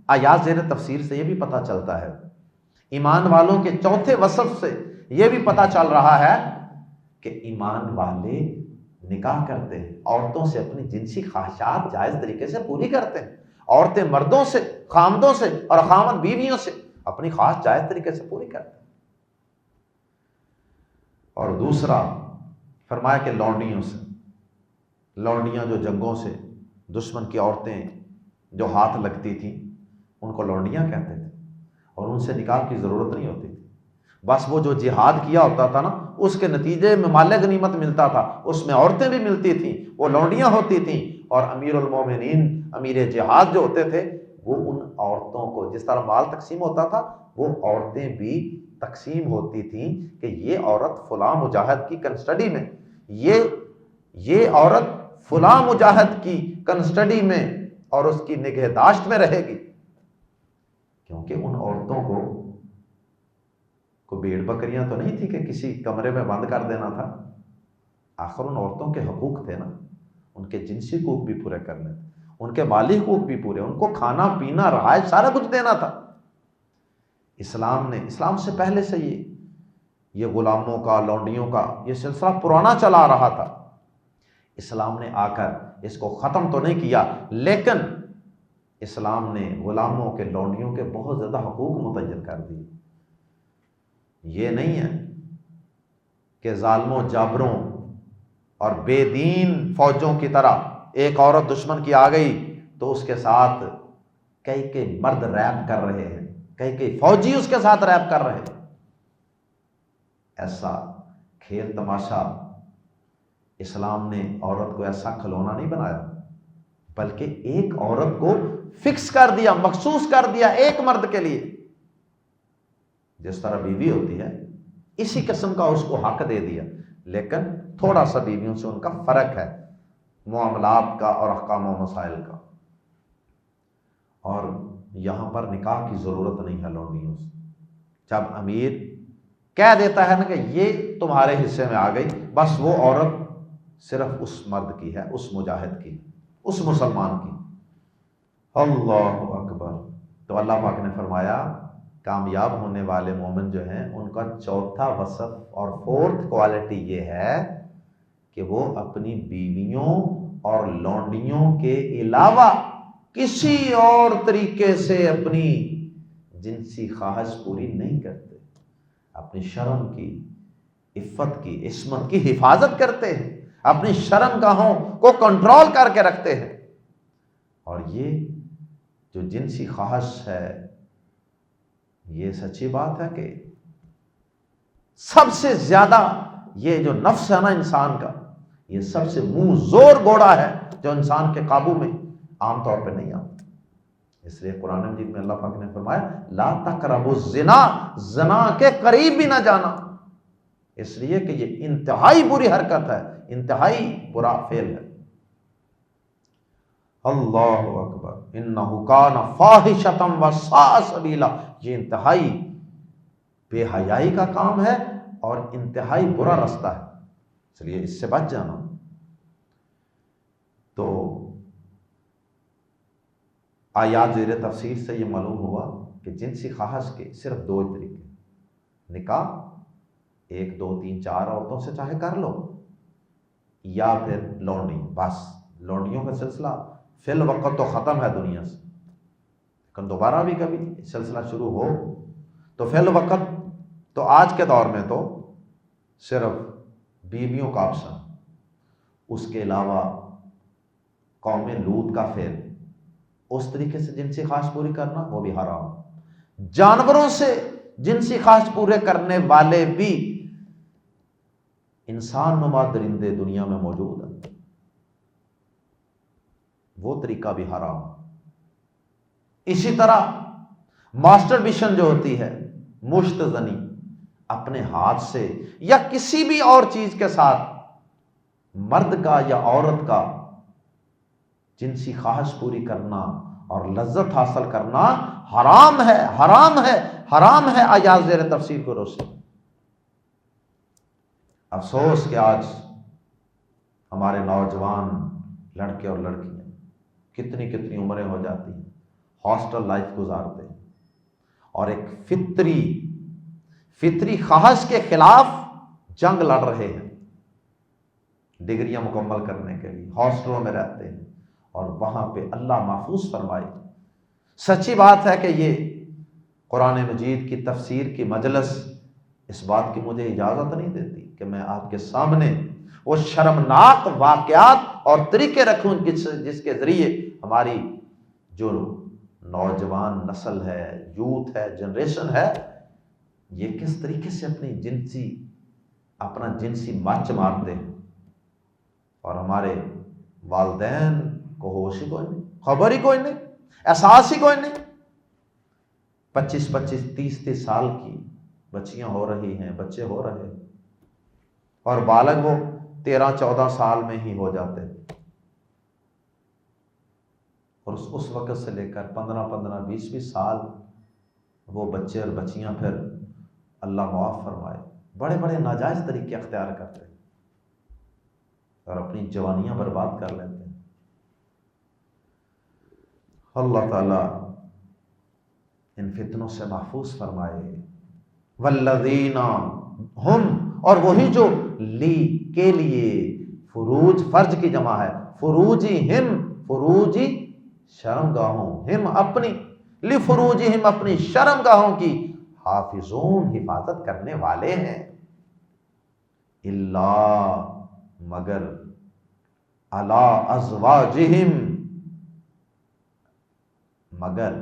آیات زیر تفسیر سے یہ بھی پتہ چلتا ہے، ایمان والوں کے چوتھے وصف سے یہ بھی پتہ چل رہا ہے کہ ایمان والے نکاح کرتے ہیں، عورتوں سے اپنی جنسی خواہشات جائز طریقے سے پوری کرتے ہیں، عورتیں مردوں سے، خامدوں سے اور خامد بیویوں سے اپنی خواہش جائز طریقے سے پوری کرتے ہیں۔ اور دوسرا فرمایا کہ لونڈیوں سے، لونڈیاں جو جنگوں سے دشمن کی عورتیں جو ہاتھ لگتی تھیں ان کو لونڈیاں کہتے تھے، اور ان سے نکاح کی ضرورت نہیں ہوتی تھی، بس وہ جو جہاد کیا ہوتا تھا نا اس کے نتیجے میں مال غنیمت ملتا تھا، اس میں عورتیں بھی ملتی تھیں، وہ لونڈیاں ہوتی تھیں، اور امیر المومنین، امیر جہاد جو ہوتے تھے وہ ان عورتوں کو، جس طرح مال تقسیم ہوتا تھا وہ عورتیں بھی تقسیم ہوتی تھیں کہ یہ عورت فلاں مجاہد کی کنسٹڈی میں، یہ عورت فلاں مجاہد کی کنسٹڈی میں اور اس کی نگہداشت میں رہے گی، کیونکہ ان عورتوں کو بھیڑ بکریاں تو نہیں تھی کہ کسی کمرے میں بند کر دینا تھا، آخر ان عورتوں کے حقوق تھے نا، ان کے جنسی حقوق بھی پورے کرنے تھے، ان کے مالی حقوق بھی پورے، ان کو کھانا پینا رہائش سارا کچھ دینا تھا۔ اسلام سے پہلے سے یہ غلاموں کا، لونڈیوں کا یہ سلسلہ پرانا چلا آ رہا تھا، اسلام نے آ کر اس کو ختم تو نہیں کیا، لیکن اسلام نے غلاموں کے، لونڈیوں کے بہت زیادہ حقوق متعین کر دیے۔ یہ نہیں ہے کہ ظالموں، جابروں اور بے دین فوجوں کی طرح ایک عورت دشمن کی آ گئی تو اس کے ساتھ کئی مرد ریپ کر رہے ہیں، کئی فوجی اس کے ساتھ ریپ کر رہے ہیں۔ ایسا کھیل تماشا اسلام نے عورت کو ایسا کھلونا نہیں بنایا، بلکہ ایک عورت کو فکس کر دیا، مخصوص کر دیا ایک مرد کے لیے، جس طرح بیوی ہوتی ہے اسی قسم کا اس کو حق دے دیا، لیکن تھوڑا سا بیویوں سے ان کا فرق ہے معاملات کا اور احکام و مسائل کا، اور یہاں پر نکاح کی ضرورت نہیں ہے لونڈیوں سے۔ جب امیر کہہ دیتا ہے نا کہ یہ تمہارے حصے میں آ گئی، بس وہ عورت صرف اس مرد کی ہے، اس مجاہد کی، اس مسلمان کی۔ اللہ اکبر۔ تو اللہ پاک نے فرمایا کامیاب ہونے والے مومن جو ہیں ان کا چوتھا وصف اور فورتھ کوالٹی یہ ہے کہ وہ اپنی بیویوں اور لونڈیوں کے علاوہ کسی اور طریقے سے اپنی جنسی خواہش پوری نہیں کرتے، اپنی شرم کی، عفت کی، عصمت کی حفاظت کرتے ہیں، اپنی شرم گاہوں کو کنٹرول کر کے رکھتے ہیں۔ اور یہ جو جنسی خواہش ہے، یہ سچی بات ہے کہ سب سے زیادہ یہ جو نفس ہے نا انسان کا، یہ سب سے منہ زور گھوڑا ہے جو انسان کے قابو میں عام طور پہ نہیں آتا۔ اس لیے قرآن مجید میں اللہ پاک نے فرمایا لا تقربوا الزنا، زنا کے قریب بھی نہ جانا۔ اس لیے کہ یہ انتہائی بری حرکت ہے، انتہائی برا فعل ہے۔ اللہ اکبر، انہ کان فاحشۃ وساء سبیلا، یہ انتہائی بے حیائی کا کام ہے اور انتہائی برا رستہ ہے، اس لیے اس سے بچ جانا۔ تو آیات زیر تفسیر سے یہ معلوم ہوا کہ جنسی خواہش کے صرف دو طریقے، نکاح 1 2 3 4 عورتوں سے چاہے کر لو، یا پھر لونڈی، بس لونڈیوں کا سلسلہ فی الوقت تو ختم ہے دنیا سے، لیکن دوبارہ بھی کبھی سلسلہ شروع ہو تو فی الوقت تو آج کے دور میں تو صرف بیویوں کا آپشن، اس کے علاوہ قوم لوط کا فعل، اس طریقے سے جنسی خواہش پوری کرنا وہ بھی حرام۔ جانوروں سے جنسی خواہش پورے کرنے والے بھی انسان نما درندے دنیا میں موجود ہیں، وہ طریقہ بھی حرام۔ اسی طرح ماسٹربیشن جو ہوتی ہے، مشت زنی، اپنے ہاتھ سے یا کسی بھی اور چیز کے ساتھ مرد کا یا عورت کا جنسی خواہش پوری کرنا اور لذت حاصل کرنا حرام ہے، حرام ہے، حرام ہے آیات زیر تفسیر کو روشن۔ افسوس کہ آج ہمارے نوجوان لڑکے اور لڑکیاں کتنی کتنی عمریں ہو جاتی ہیں، ہاسٹل لائف گزارتے ہیں اور ایک فطری خواہش کے خلاف جنگ لڑ رہے ہیں، ڈگریاں مکمل کرنے کے لیے ہاسٹلوں میں رہتے ہیں، اور وہاں پہ اللہ محفوظ فرمائے۔ سچی بات ہے کہ یہ قرآن مجید کی تفسیر کی مجلس اس بات کی مجھے اجازت نہیں دیتی کہ میں آپ کے سامنے وہ شرمناک واقعات اور طریقے رکھوں جس کے ذریعے ہماری جو نوجوان نسل ہے، یوتھ ہے، جنریشن ہے، یہ کس طریقے سے اپنا جنسی مچ مارتے ہیں، اور ہمارے والدین کو ہوش ہی کوئی نہیں، خبر ہی کوئی نہیں، احساس ہی کوئی نہیں۔ 25 30 سال کی بچیاں ہو رہی ہیں، بچے ہو رہے ہیں، اور بالغ وہ 13 14 سال میں ہی ہو جاتے ہیں، اور اس وقت سے لے کر 15 20 سال وہ بچے اور بچیاں پھر اللہ معاف فرمائے بڑے بڑے ناجائز طریقے اختیار کرتے ہیں اور اپنی جوانیاں برباد کر لیتے ہیں۔ اللہ تعالیٰ ان فتنوں سے محفوظ فرمائے۔ والذین ہم، اور وہی جو لی کے لیے، فروج فرج کی جمع ہے، فروجہم، فروجی شرمگاہوں، ہم اپنی، لفروجہم اپنی شرمگاہوں کی، حافظون حفاظت کرنے والے ہیں، الا مگر، علی ازواجہم مگر،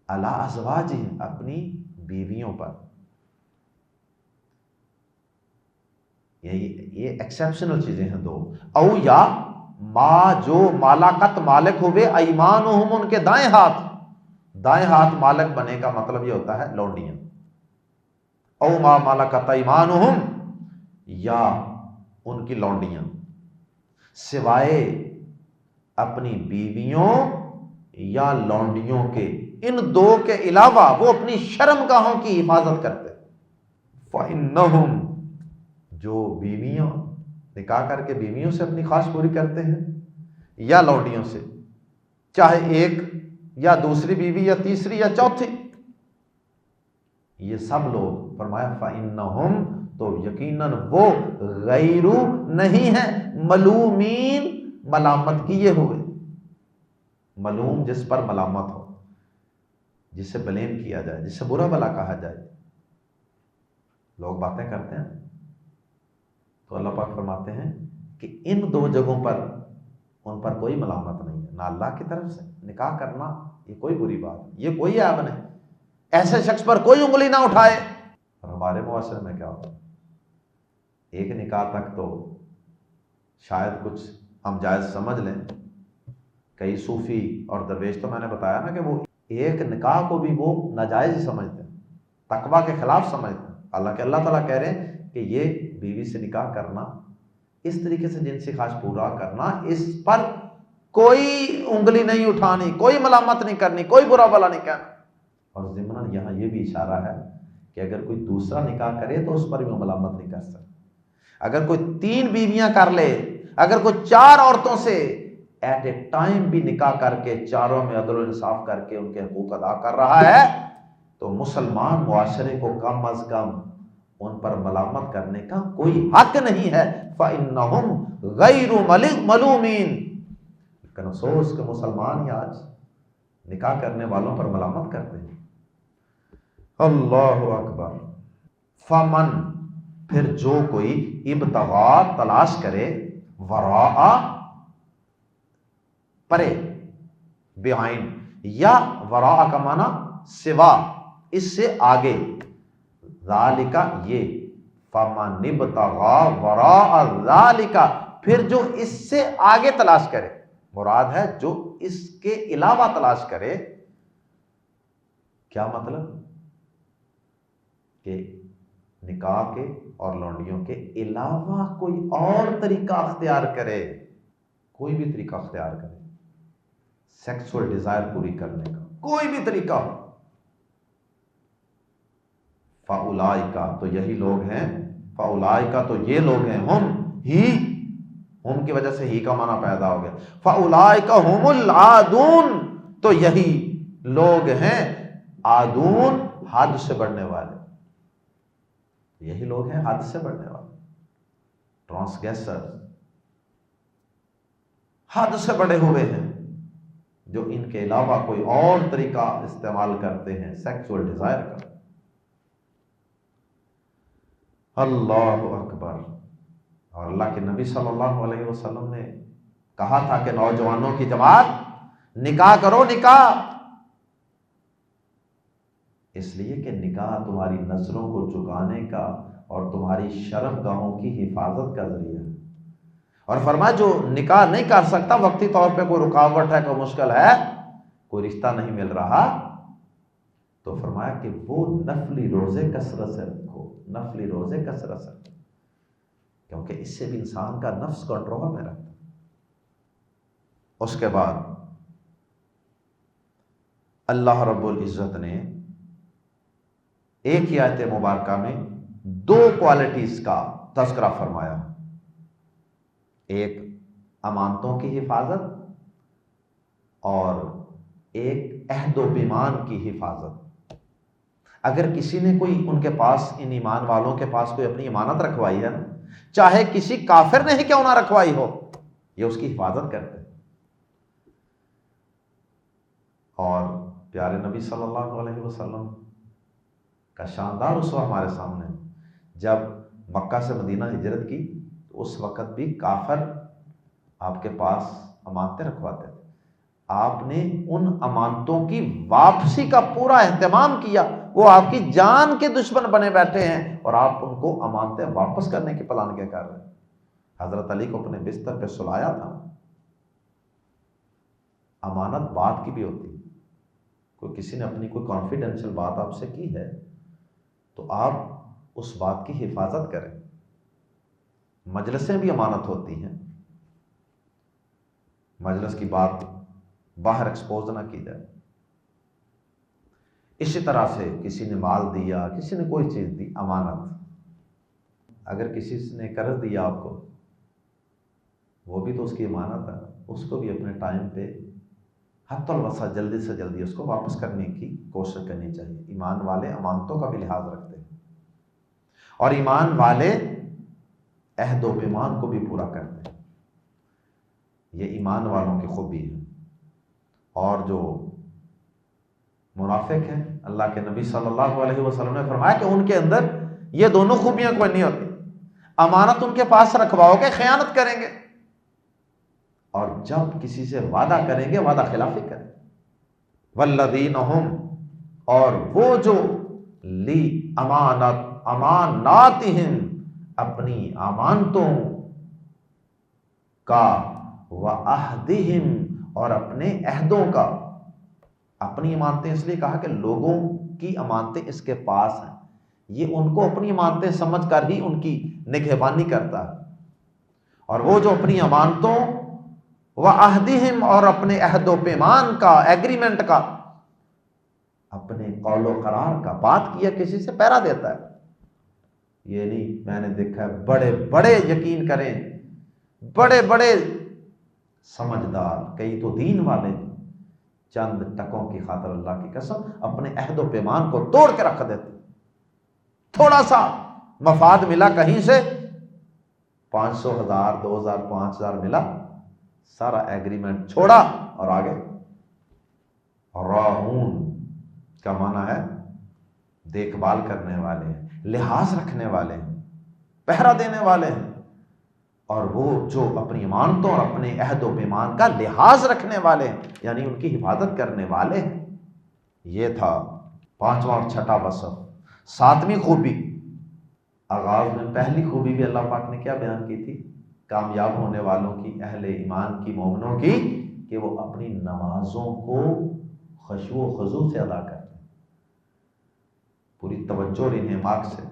علی ازواجہم اپنی بیویوں پر، یہ ایکسیپشنل چیزیں ہیں دو، او یا ما جو مالکت مالک ہوئے، ایمانہم ان کے دائیں ہاتھ مالک بنے کا مطلب یہ ہوتا ہے لونڈیاں، او ما مالکت ایمانہم یا ان کی لونڈیاں، سوائے اپنی بیویوں یا لونڈیوں کے، ان دو کے علاوہ وہ اپنی شرمگاہوں کی حفاظت کرتے۔ فَإِنَّهُمْ، جو بیویاں نکاح کر کے بیویوں سے اپنی خواہش پوری کرتے ہیں یا لونڈیوں سے، چاہے ایک یا دوسری بیوی یا تیسری یا چوتھی، یہ سب لوگ فرمایا فَإِنَّهُمْ، تو یقیناً وہ غیر نہیں ہیں، ملومین، ملامت کیے ہوئے، ملوم جس پر ملامت ہو، جس سے بلیم کیا جائے، جس سے برا بھلا کہا جائے، لوگ باتیں کرتے ہیں، تو اللہ پاک فرماتے ہیں کہ ان دو جگہوں پر ان پر کوئی ملامت نہیں ہے، نہ اللہ کی طرف سے، نکاح کرنا یہ کوئی بری بات، یہ کوئی عیب نہیں، ایسے شخص پر کوئی انگلی نہ اٹھائے۔ اور ہمارے معاشرے میں کیا ہوتا ہے، ایک نکاح تک تو شاید کچھ ہم جائز سمجھ لیں، کئی صوفی اور درویش تو میں نے بتایا نا کہ وہ ایک نکاح کو بھی وہ ناجائز سمجھتے ہیں، تقویٰ کے خلاف سمجھتے ہیں، حالانکہ اللہ تعالیٰ کہہ رہے ہیں کہ یہ بیوی سے نکاح کرنا، اس طریقے سے جنسی خواہش پورا کرنا، اس پر کوئی انگلی نہیں اٹھانی، کوئی ملامت نہیں کرنی، کوئی برا بھلا نہیں کہنا۔ اور ضمناً یہاں یہ بھی اشارہ ہے کہ اگر کوئی دوسرا نکاح کرے تو اس پر بھی ملامت نہیں کر سکتا۔ اگر کوئی 3 بیویاں کر لے، اگر کوئی 4 عورتوں سے ایٹ اے ٹائم بھی نکاح کر کے چاروں میں عدل و انصاف کر کے ان کے حقوق ادا کر رہا ہے، تو مسلمان معاشرے کو کم از کم ان پر ملامت کرنے کا کوئی حق نہیں ہے۔ فَإِنَّهُمْ غَيْرُ مَلُومِينَ۔ لیکن افسوس کہ مسلمان ہی آج نکاح کرنے والوں پر ملامت کرتے ہیں۔ اللہ اکبر۔ فمن، پھر جو کوئی ابتغا تلاش کرے، وراء پرے، بیہائنڈ، یا وراء کا معنی سوا، اس سے آگے، ذالک یہ، فمن ابتغا وراء ذالک، پھر جو اس سے آگے تلاش کرے، مراد ہے جو اس کے علاوہ تلاش کرے۔ کیا مطلب؟ کہ نکاح کے اور لونڈیوں کے علاوہ کوئی اور طریقہ اختیار کرے، کوئی بھی طریقہ اختیار کرے سیکسول ڈیزائر پوری کرنے کا، کوئی بھی طریقہ ہو، فَأُولَئِکَ، تو یہی لوگ ہیں، فَأُولَئِکَ، تو یہ لوگ ہیں، ہم کی وجہ سے ہی کا معنی پیدا ہو گیا، فَأُولَئِکَ هُمُ الْعَادُونَ، تو یہی لوگ ہیں عادون، حد سے بڑھنے والے، یہی لوگ ہیں حد سے بڑھنے والے، ٹرانسگریسر، حد سے بڑے ہوئے ہیں، جو ان کے علاوہ کوئی اور طریقہ استعمال کرتے ہیں سیکسول ڈیزائر کا۔ اللہ اکبر۔ اور اللہ کے نبی صلی اللہ علیہ وسلم نے کہا تھا کہ نوجوانوں کی جماعت نکاح کرو، نکاح، اس لیے کہ نکاح تمہاری نظروں کو جھکانے کا اور تمہاری شرم گاہوں کی حفاظت کا ذریعہ ہے۔ اور فرمایا جو نکاح نہیں کر سکتا، وقتی طور پہ کوئی رکاوٹ ہے، کوئی مشکل ہے، کوئی رشتہ نہیں مل رہا، تو فرمایا کہ وہ نفلی روزے کثرت سے رکھو، نفلی روزے کثرت سے رکھو، کیونکہ اس سے بھی انسان کا نفس کنٹرول میں رہتا ہے۔ اس کے بعد اللہ رب العزت نے ایک ہی آیت مبارکہ میں 2 کوالٹیز کا تذکرہ فرمایا، ایک امانتوں کی حفاظت اور ایک عہد و پیمان کی حفاظت۔ اگر کسی نے کوئی ان کے پاس، ان ایمان والوں کے پاس کوئی اپنی امانت رکھوائی ہے نا، چاہے کسی کافر نے ہی کیوں نہ رکھوائی ہو، یہ اس کی حفاظت کرتے ہیں۔ اور پیارے نبی صلی اللہ علیہ وسلم کا شاندار اسوہ ہمارے سامنے، جب مکہ سے مدینہ ہجرت کی تو اس وقت بھی کافر آپ کے پاس امانتیں رکھواتے تھے، آپ نے ان امانتوں کی واپسی کا پورا اہتمام کیا۔ وہ آپ کی جان کے دشمن بنے بیٹھے ہیں اور آپ ان کو امانتیں واپس کرنے کی پلان کیا کر رہے ہیں۔ حضرت علی کو اپنے بستر پہ سلایا تھا۔ امانت بات کی بھی ہوتی ہے، کوئی کسی نے اپنی کوئی کانفیڈینشیل بات آپ سے کی ہے تو آپ اس بات کی حفاظت کریں۔ مجلسیں بھی امانت ہوتی ہیں، مجلس کی بات باہر ایکسپوز نہ کی جائے۔ اسی طرح سے کسی نے مال دیا، کسی نے کوئی چیز دی، امانت۔ اگر کسی نے قرض دیا آپ کو، وہ بھی تو اس کی امانت ہے، اس کو بھی اپنے ٹائم پہ حتی الوسع جلدی سے جلدی اس کو واپس کرنے کی کوشش کرنی چاہیے۔ ایمان والے امانتوں کا بھی لحاظ رکھتے ہیں اور ایمان والے عہد و پیمان کو بھی پورا کرتے ہیں، یہ ایمان والوں کی خوبی ہے۔ اور جو منافق ہیں، اللہ کے نبی صلی اللہ علیہ وسلم نے فرمایا کہ ان کے اندر یہ دونوں خوبیاں کوئی نہیں ہوتی۔ امانت ان کے پاس رکھواؤ گے، خیانت کریں گے، اور جب کسی سے وعدہ کریں گے وعدہ خلافی کریں گے۔ والذین ہم، اور وہ جو لی اماناتہم، اپنی امانتوں کا، وعہدہم، اور اپنے عہدوں کا۔ اپنی امانتیں اس لیے کہا کہ لوگوں کی امانتیں اس کے پاس ہیں، یہ ان کو اپنی امانتیں سمجھ کر ہی ان کی نگہبانی کرتا ہے، اور وہ جو اپنی امانتوں وعہدہم اور اپنے عہد و پیمان کا، ایگریمنٹ کا، اپنے قول و قرار کا، بات کیا کسی سے پیرا دیتا ہے. یہ نہیں، میں نے دیکھا ہے بڑے بڑے یقین کریں، بڑے بڑے سمجھدار، کئی تو دین والے، چند ٹکوں کی خاطر اللہ کی قسم اپنے عہد و پیمان کو توڑ کے رکھ دیتے. تھوڑا سا مفاد ملا کہیں سے، 500 ہزار 2000 5000 ملا، سارا ایگریمنٹ چھوڑا اور آگے. راعون کا معنی ہے دیکھ بھال کرنے والے ہیں، لحاظ رکھنے والے ہیں، پہرا دینے والے ہیں. اور وہ جو اپنی امانتوں اور اپنے عہد و پیمان کا لحاظ رکھنے والے ہیں، یعنی ان کی حفاظت کرنے والے ہیں. یہ تھا 5واں اور 6واں وصف. 7ویں خوبی، آغاز میں پہلی خوبی بھی اللہ پاک نے کیا بیان کی تھی کامیاب ہونے والوں کی، اہل ایمان کی، مومنوں کی، کہ وہ اپنی نمازوں کو خشوع و خضوع سے ادا کرتے ہیں، پوری توجہ اور انہماک سے.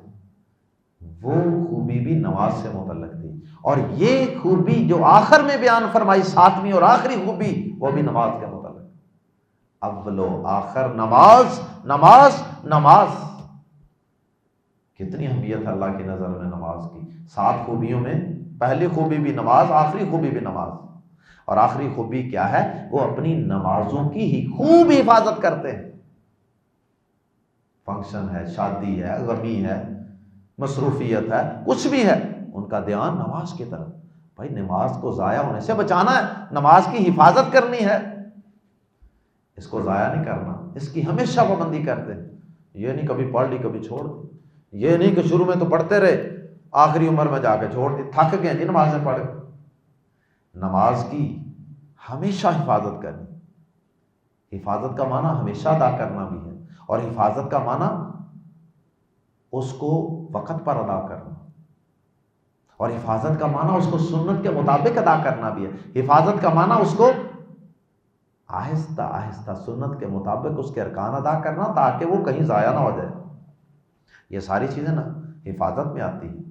وہ خوبی بھی نماز سے متعلق تھی. اور یہ خوبی جو آخر میں بیان فرمائی 7ویں اور آخری خوبی، وہ بھی نماز کے متعلق. اول و آخر نماز، نماز، نماز. کتنی اہمیت ہے اللہ کی نظر میں نماز کی. 7 خوبیوں میں پہلی خوبی بھی نماز، آخری خوبی بھی نماز. اور آخری خوبی کیا ہے؟ وہ اپنی نمازوں کی ہی خوب حفاظت کرتے ہیں. فنکشن ہے، شادی ہے، غمی ہے، مصروفیت ہے، کچھ بھی ہے، ان کا دھیان نماز کی طرف. بھائی نماز کو ضائع ہونے سے بچانا ہے، نماز کی حفاظت کرنی ہے، اس کو ضائع نہیں کرنا، اس کی ہمیشہ پابندی کرتے ہیں. یہ نہیں کبھی پڑھ لی کبھی چھوڑ دی، یہ نہیں کہ شروع میں تو پڑھتے رہے آخری عمر میں جا کے چھوڑ دی، تھک گئے جی نمازیں پڑھ کے. نماز کی ہمیشہ حفاظت کرنی. حفاظت کا معنی ہمیشہ ادا کرنا بھی ہے، اور حفاظت کا معنی اس کو وقت پر ادا کرنا، اور حفاظت کا معنی اس کو سنت کے مطابق ادا کرنا بھی ہے. حفاظت کا معنی اس کو آہستہ آہستہ سنت کے مطابق اس کے ارکان ادا کرنا تاکہ وہ کہیں ضائع نہ ہو جائے. یہ ساری چیزیں نا حفاظت میں آتی ہیں.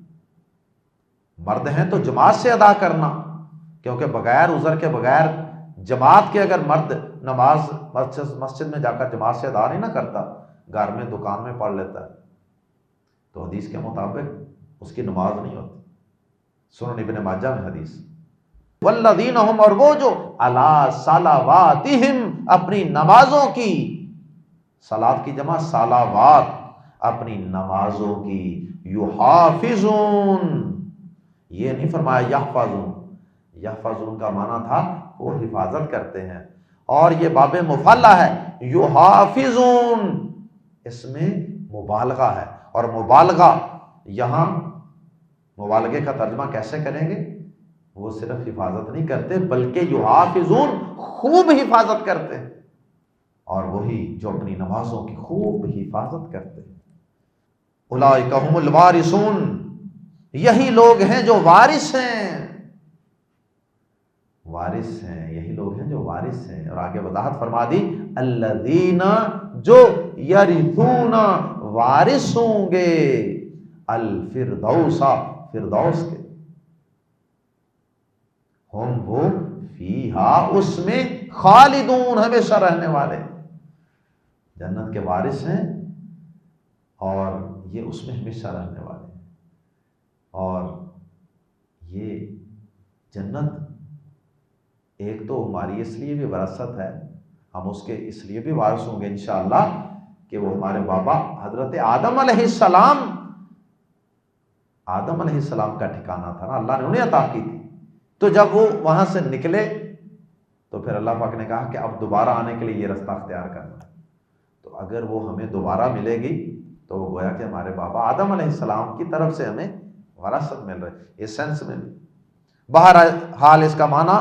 مرد ہیں تو جماعت سے ادا کرنا، کیونکہ بغیر عذر کے، بغیر جماعت کے اگر مرد نماز مسجد میں جا کر جماعت سے ادا نہیں نہ کرتا، گھر میں دکان میں پڑھ لیتا ہے، تو حدیث کے مطابق اس کی نماز نہیں ہوتی. سنن ابن ماجہ میں حدیث. والذین ہم، اور وہ جو علی صلواتہم، اپنی نمازوں کی، صلات کی جمع صلوات، اپنی نمازوں کی، یحافظون، یہ نہیں فرمایا یحفظون. یحفظون کا معنی تھا وہ حفاظت کرتے ہیں، اور یہ باب مفعلہ ہے. یحافظون اس میں مبالغہ ہے، اور مبالغہ یہاں مبالغے کا ترجمہ کیسے کریں گے؟ وہ صرف حفاظت نہیں کرتے بلکہ یحافظون، خوب حفاظت کرتے ہیں. اور وہی جو اپنی نمازوں کی خوب حفاظت کرتے ہیں. اولئک هم الوارثون، یہی لوگ ہیں جو وارث ہیں. وارث ہیں، یہی لوگ ہیں جو وارث ہیں. اور آگے وضاحت فرما دی، الذین، جو یرثون، وارث ہوں گے، الفردوس، فردوس کے، ہم وہ فیہا، اس میں، خالدون، ہمیشہ رہنے والے. جنت کے وارث ہیں اور یہ اس میں ہمیشہ رہنے والے ہیں. اور یہ جنت ایک تو ہماری اس لیے بھی وراثت ہے، ہم اس کے اس لیے بھی وارث ہوں گے انشاءاللہ کہ وہ ہمارے بابا حضرت آدم علیہ السلام، آدم علیہ السلام کا ٹھکانہ تھا نا، اللہ نے انہیں عطا کی تھی. تو جب وہ وہاں سے نکلے تو پھر اللہ پاک نے کہا کہ اب دوبارہ آنے کے لیے یہ رستہ اختیار کرنا ہے. تو اگر وہ ہمیں دوبارہ ملے گی تو وہ گویا کہ ہمارے بابا آدم علیہ السلام کی طرف سے ہمیں وراثت مل رہی ہے، اس سینس میں بھی. بہرحال اس کا معنی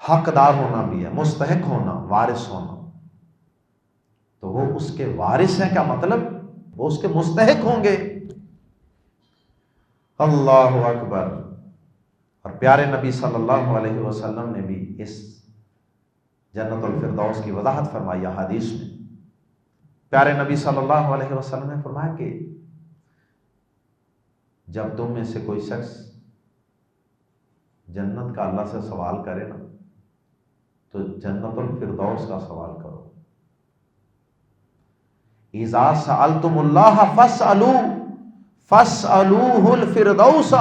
حقدار ہونا بھی ہے، مستحق ہونا، وارث ہونا. تو وہ اس کے وارث ہیں، کا مطلب وہ اس کے مستحق ہوں گے. اللہ اکبر. اور پیارے نبی صلی اللہ علیہ وسلم نے بھی اس جنت الفردوس کی وضاحت فرمائی حدیث میں. پیارے نبی صلی اللہ علیہ وسلم نے فرمایا کہ جب تم میں سے کوئی شخص جنت کا اللہ سے سوال کرے نا تو جنت الفردوس کا سوال کرو. اذا سألتم اللہ فاسألوہ الفردوس،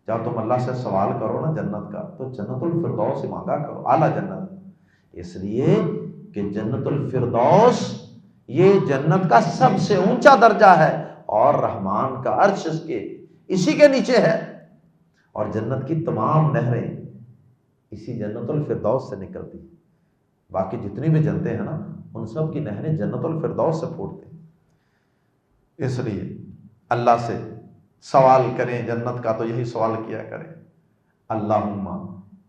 جب تم اللہ سے سوال کرو نا جنت کا تو جنت الفردوس سے مانگا کرو، اعلیٰ جنت. اس لیے کہ جنت الفردوس یہ جنت کا سب سے اونچا درجہ ہے اور رحمان کا عرش اسی کے نیچے ہے، اور جنت کی تمام نہریں اسی جنت الفردوس سے نکلتی. باقی جتنی بھی جنتیں ہیں نا ان سب کی نہریں جنت الفردوس سے پھوٹتی. اس لیے اللہ سے سوال کریں جنت کا تو یہی سوال کیا کریں، اللہم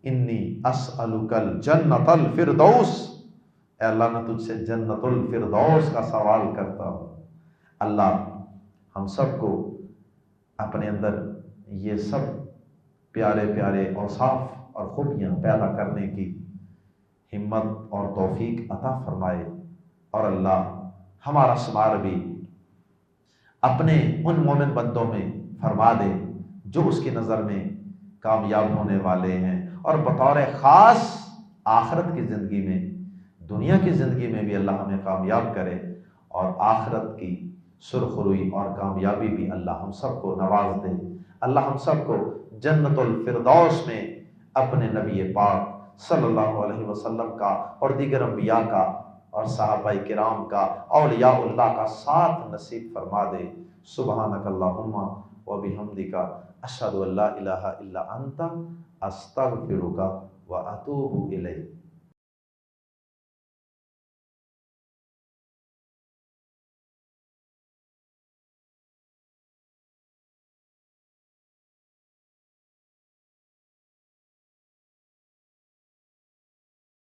انی اسألک الجنت الفردوس، اے اللہ میں تجھ سے جنت الفردوس کا سوال کرتا ہوں. اللہ ہم سب کو اپنے اندر یہ سب پیارے پیارے اوصاف اور خوبیاں پیدا کرنے کی ہمت اور توفیق عطا فرمائے، اور اللہ ہمارا شمار بھی اپنے ان مومن بندوں میں فرما دے جو اس کی نظر میں کامیاب ہونے والے ہیں، اور بطور خاص آخرت کی زندگی میں، دنیا کی زندگی میں بھی اللہ ہمیں کامیاب کرے، اور آخرت کی سرخروئی اور کامیابی بھی اللہ ہم سب کو نواز دے. اللہ ہم سب کو جنت الفردوس میں اپنے نبی پاک صلی اللہ علیہ وسلم کا اور دیگر انبیاء کا اور صحابہ کرام کا، اولیاء اللہ کا ساتھ نصیب فرما دے. سبحانک اللہم و بحمدک اشہد ان لا الہ الا انت استغفرک و اتوب الیک.